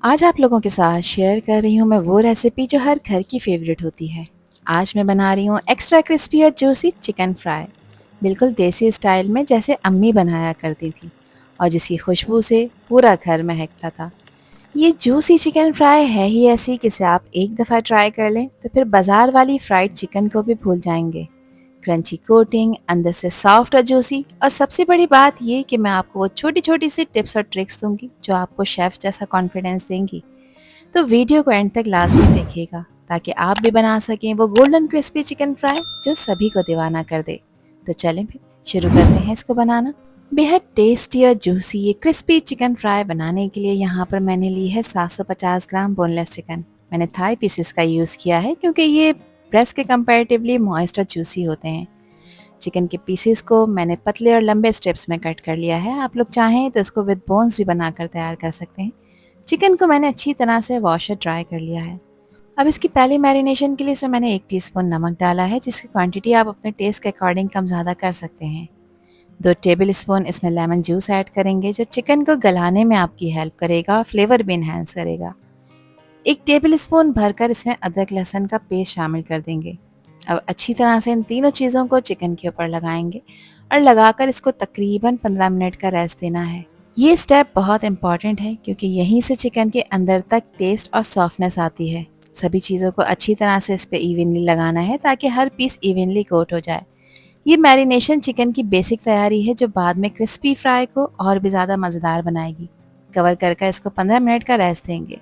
आज आप लोगों के साथ शेयर कर रही हूँ मैं वो रेसिपी जो हर घर की फेवरेट होती है। आज मैं बना रही हूँ एक्स्ट्रा क्रिस्पी और जूसी चिकन फ्राई, बिल्कुल देसी स्टाइल में जैसे अम्मी बनाया करती थी और जिसकी खुशबू से पूरा घर महकता था। ये जूसी चिकन फ्राई है ही ऐसी कि इसे आप एक दफ़ा ट्राई कर लें तो फिर बाजार वाली फ्राइड चिकन को भी भूल जाएंगे। क्रंची कोटिंग, अंदर से सॉफ्ट और जूसी, और सबसे बड़ी बात ये कि मैं आपको वो छोटी छोटी सी टिप्स और ट्रिक्स दूंगी जो आपको शेफ जैसा कॉन्फिडेंस देंगी। तो वीडियो को एंड तक लाजमी देखिएगा ताकि आप भी बना सकें वो गोल्डन क्रिस्पी चिकन फ्राई जो सभी को दीवाना कर दे। तो चलें फिर शुरू करते हैं इसको बनाना। बेहद टेस्टी और जूसी ये क्रिस्पी चिकन फ्राई बनाने के लिए यहाँ पर मैंने ली है 750 ग्राम बोनलेस चिकन। मैंने थाई पीसेस का यूज़ किया है क्योंकि ये ब्रेस्ट के कंपैरेटिवली मॉइस्ट और जूसी होते हैं। चिकन के पीसेस को मैंने पतले और लंबे स्ट्रिप्स में कट कर लिया है। आप लोग चाहें तो इसको विद बोन्स भी बनाकर तैयार कर सकते हैं। चिकन को मैंने अच्छी तरह से वॉश और ड्राई कर लिया है। अब इसकी पहली मैरिनेशन के लिए इसमें मैंने 1 टीस्पून नमक डाला है, जिसकी क्वांटिटी आप अपने टेस्ट के अकॉर्डिंग कम ज़्यादा कर सकते हैं। 2 टेबल स्पून इसमें लेमन जूस ऐड करेंगे जो चिकन को गलाने में आपकी हेल्प करेगा और फ्लेवर भी इन्हेंस करेगा। 1 टेबल स्पून भरकर इसमें अदरक लहसुन का पेस्ट शामिल कर देंगे। अब अच्छी तरह से इन तीनों चीज़ों को चिकन के ऊपर लगाएंगे और लगाकर इसको तकरीबन 15 मिनट का रेस्ट देना है। ये स्टेप बहुत इंपॉर्टेंट है क्योंकि यहीं से चिकन के अंदर तक टेस्ट और सॉफ्टनेस आती है। सभी चीज़ों को अच्छी तरह से इस पर इवनली लगाना है ताकि हर पीस इवनली कोट हो जाए। ये मैरिनेशन चिकन की बेसिक तैयारी है जो बाद में क्रिस्पी फ्राई को और भी ज़्यादा मज़ेदार बनाएगी। कवर करके इसको 15 मिनट का रेस्ट देंगे।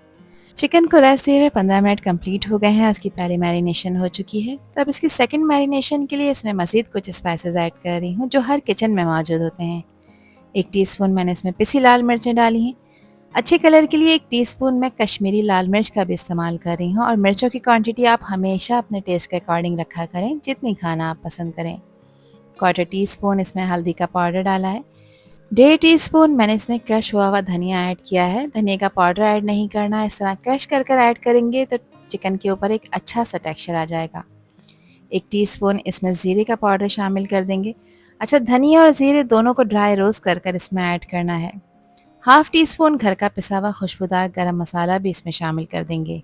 चिकन को रेस्ट दिए हुए 15 मिनट कंप्लीट हो गए हैं, उसकी पहली मैरिनेशन हो चुकी है। तो अब इसकी सेकंड मैरिनेशन के लिए इसमें मज़ीद कुछ स्पाइसेस ऐड कर रही हूँ जो हर किचन में मौजूद होते हैं। 1 टीस्पून मैंने इसमें पिसी लाल मिर्चें डाली हैं। अच्छे कलर के लिए 1 टीस्पून मैं कश्मीरी लाल मिर्च का भी इस्तेमाल कर रही हूँ, और मिर्चों की क्वांटिटी आप हमेशा अपने टेस्ट के अकॉर्डिंग रखा करें, जितनी खाना आप पसंद करें। 1/4 टीस्पून इसमें हल्दी का पाउडर डाला है। 1.5 टीस्पून मैंने इसमें क्रश हुआ हुआ धनिया ऐड किया है। धनिया का पाउडर ऐड नहीं करना, इस तरह क्रश कर कर ऐड करेंगे तो चिकन के ऊपर एक अच्छा सा टेक्सचर आ जाएगा। 1 टीस्पून इसमें ज़ीरे का पाउडर शामिल कर देंगे। अच्छा, धनिया और ज़ीरे दोनों को ड्राई रोस्ट कर कर इसमें ऐड करना है। हाफ़ टी स्पून घर का पिसा हुआ खुशबूदार गरम मसाला भी इसमें शामिल कर देंगे।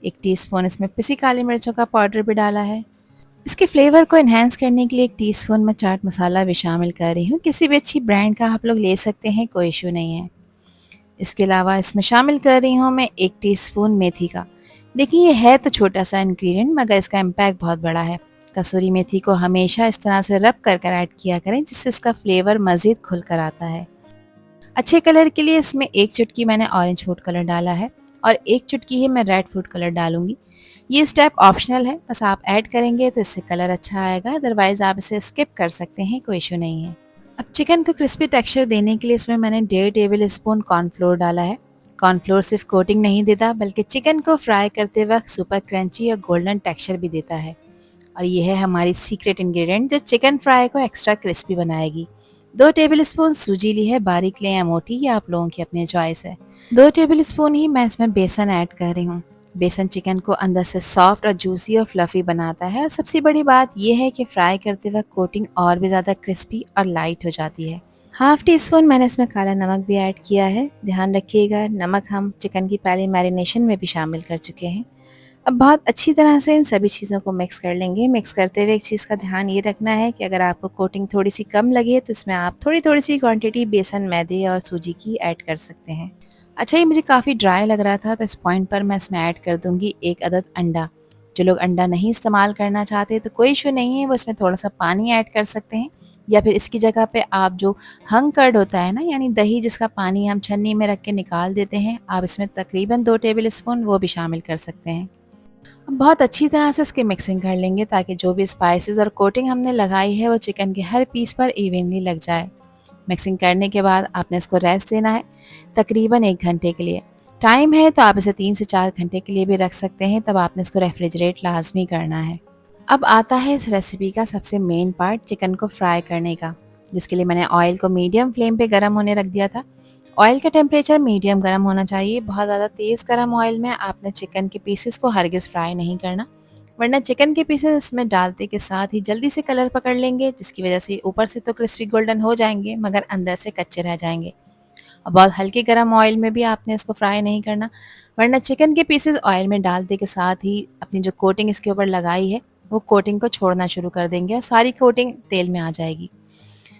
1 टीस्पून इसमें पिसी काली मिर्चों का पाउडर भी डाला है। इसके फ्लेवर को इन्हेंस करने के लिए 1 टीस्पून मैं चाट मसाला भी शामिल कर रही हूँ। किसी भी अच्छी ब्रांड का आप लोग ले सकते हैं, कोई इशू नहीं है। इसके अलावा इसमें शामिल कर रही हूँ मैं 1 टीस्पून मेथी का। देखिए, ये है तो छोटा सा इंग्रेडिएंट मगर इसका इम्पैक्ट बहुत बड़ा है। कसूरी मेथी को हमेशा इस तरह से रब कर कर ऐड किया करें जिससे इसका फ्लेवर मज़ीद खुल कर आता है। अच्छे कलर के लिए इसमें 1 चुटकी मैंने ऑरेंज फूड कलर डाला है और 1 चुटकी ही मैं रेड फूड कलर डालूंगी। ये स्टेप ऑप्शनल है, बस आप ऐड करेंगे तो इससे कलर अच्छा आएगा, अदरवाइज़ आप इसे स्किप कर सकते हैं, कोई इशू नहीं है। अब चिकन को क्रिस्पी टेक्सचर देने के लिए इसमें मैंने 1.5 टेबल स्पून कॉर्नफ्लोर डाला है। कॉर्नफ्लोर सिर्फ कोटिंग नहीं देता बल्कि चिकन को फ्राई करते वक्त सुपर क्रंची और गोल्डन टेक्सचर भी देता है, और ये है हमारी सीक्रेट इंग्रेडिएंट जो चिकन फ्राई को एक्स्ट्रा क्रिस्पी बनाएगी। 2 टेबल स्पून सूजी ली है, बारीक लें या मोटी, ये आप लोगों की अपनी चॉइस है। 2 टेबल स्पून ही मैं इसमें बेसन ऐड कर रही हूँ। बेसन चिकन को अंदर से सॉफ्ट और जूसी और फ्लफी बनाता है, और सबसे बड़ी बात यह है कि फ्राई करते वक्त कोटिंग और भी ज़्यादा क्रिस्पी और लाइट हो जाती है। हाफ टी स्पून मैंने इसमें काला नमक भी ऐड किया है। ध्यान रखिएगा, नमक हम चिकन की पहली मैरिनेशन में भी शामिल कर चुके हैं। अब बहुत अच्छी तरह से इन सभी चीज़ों को मिक्स कर लेंगे। मिक्स करते हुए एक चीज़ का ध्यान ये रखना है कि अगर आपको कोटिंग थोड़ी सी कम लगे तो इसमें आप थोड़ी थोड़ी सी क्वांटिटी बेसन, मैदे और सूजी की ऐड कर सकते हैं। अच्छा, ये मुझे काफ़ी ड्राई लग रहा था तो इस पॉइंट पर मैं इसमें ऐड कर दूंगी 1 अदद अंडा। जो लोग अंडा नहीं इस्तेमाल करना चाहते तो कोई इशू नहीं है, वो इसमें थोड़ा सा पानी ऐड कर सकते हैं, या फिर इसकी जगह पे आप जो हंग कर्ड होता है ना, यानी दही जिसका पानी हम छन्नी में रख के निकाल देते हैं, आप इसमें तकरीबन 2 टेबल स्पून वो भी शामिल कर सकते हैं। अब बहुत अच्छी तरह से इसकी मिक्सिंग कर लेंगे ताकि जो भी स्पाइसेस और कोटिंग हमने लगाई है वो चिकन के हर पीस पर इवनली लग जाए। मिक्सिंग करने के बाद आपने इसको रेस्ट देना है तकरीबन 1 घंटे के लिए। टाइम है तो आप इसे 3 से 4 घंटे के लिए भी रख सकते हैं, तब आपने इसको रेफ्रिजरेट लाजमी करना है। अब आता है इस रेसिपी का सबसे मेन पार्ट, चिकन को फ्राई करने का, जिसके लिए मैंने ऑयल को मीडियम फ्लेम पे गर्म होने रख दिया था। ऑयल का टेम्परेचर मीडियम गर्म होना चाहिए। बहुत ज़्यादा तेज़ गर्म ऑयल में आपने चिकन के पीसेस को हरगिज़ फ्राई नहीं करना, वरना चिकन के पीसेस इसमें डालते के साथ ही जल्दी से कलर पकड़ लेंगे, जिसकी वजह से ऊपर से तो क्रिस्पी गोल्डन हो जाएंगे मगर अंदर से कच्चे रह जाएंगे। और बहुत हल्के गरम ऑयल में भी आपने इसको फ्राई नहीं करना, वरना चिकन के पीसेस ऑयल में डालने के साथ ही अपनी जो कोटिंग इसके ऊपर लगाई है वो कोटिंग को छोड़ना शुरू कर देंगे और सारी कोटिंग तेल में आ जाएगी।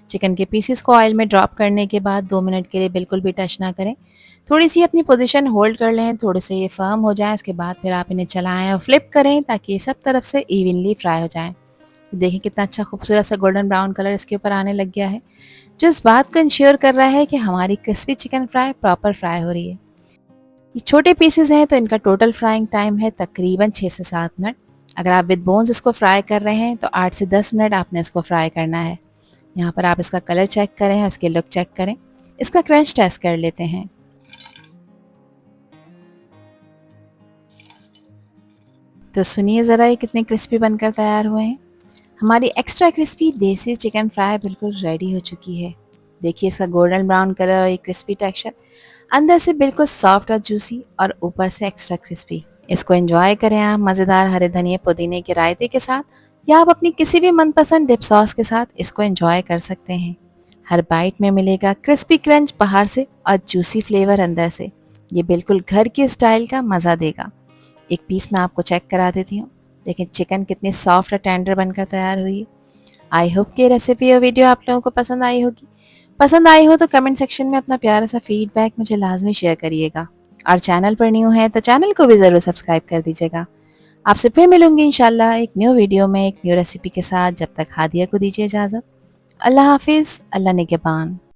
चिकन के पीसेस को ऑयल में ड्रॉप करने के बाद 2 मिनट के लिए बिल्कुल भी टच ना करें। थोड़ी सी अपनी पोजीशन होल्ड कर लें, थोड़े से ये फर्म हो जाए, इसके बाद फिर आप इन्हें चलाएं और फ्लिप करें ताकि ये सब तरफ से इवनली फ्राई हो जाएं। तो देखिए कितना अच्छा खूबसूरत सा गोल्डन ब्राउन कलर इसके ऊपर आने लग गया है, जो इस बात को इंश्योर कर रहा है कि हमारी crispy chicken fry proper fry हो रही है। ये छोटे पीसेस हैं तो इनका टोटल फ्राइंग टाइम है तकरीबन 6 से 7 मिनट। अगर आप विद बोन्स इसको फ्राई कर रहे हैं तो 8 से 10 मिनट आपने इसको फ्राई करना है। यहाँ पर आप इसका कलर चेक करें, उसकी लुक चेक करें, इसका क्रंच टेस्ट कर लेते हैं। तो सुनिए ज़रा ये कितने क्रिस्पी बनकर तैयार हुए हैं। हमारी एक्स्ट्रा क्रिस्पी देसी चिकन फ्राई बिल्कुल रेडी हो चुकी है। देखिए इसका गोल्डन ब्राउन कलर और ये क्रिस्पी टेक्सचर, अंदर से बिल्कुल सॉफ्ट और जूसी और ऊपर से एक्स्ट्रा क्रिस्पी। इसको एंजॉय करें आप मज़ेदार हरे धनिए पुदीने के रायते के साथ, या आप अपनी किसी भी मनपसंद डिप सॉस के साथ इसको एंजॉय कर सकते हैं। हर बाइट में मिलेगा क्रिस्पी क्रंच बाहर से और जूसी फ्लेवर अंदर से। ये बिल्कुल घर के स्टाइल का मज़ा देगा। एक पीस मैं आपको चेक करा देती हूँ। देखें चिकन कितनी सॉफ्ट और टेंडर बनकर तैयार हुई है। आई होप कि ये रेसिपी और वीडियो आप लोगों को पसंद आई होगी। पसंद आई हो तो कमेंट सेक्शन में अपना प्यारा सा फीडबैक मुझे लाजमी शेयर करिएगा, और चैनल पर न्यू है तो चैनल को भी ज़रूर सब्सक्राइब कर दीजिएगा। आपसे फिर मिलूंगी इंशाल्लाह एक न्यू वीडियो में एक न्यू रेसिपी के साथ। जब तक हादिया को दीजिए इजाज़त। अल्लाह हाफिज़, अल्लाह निगहबान।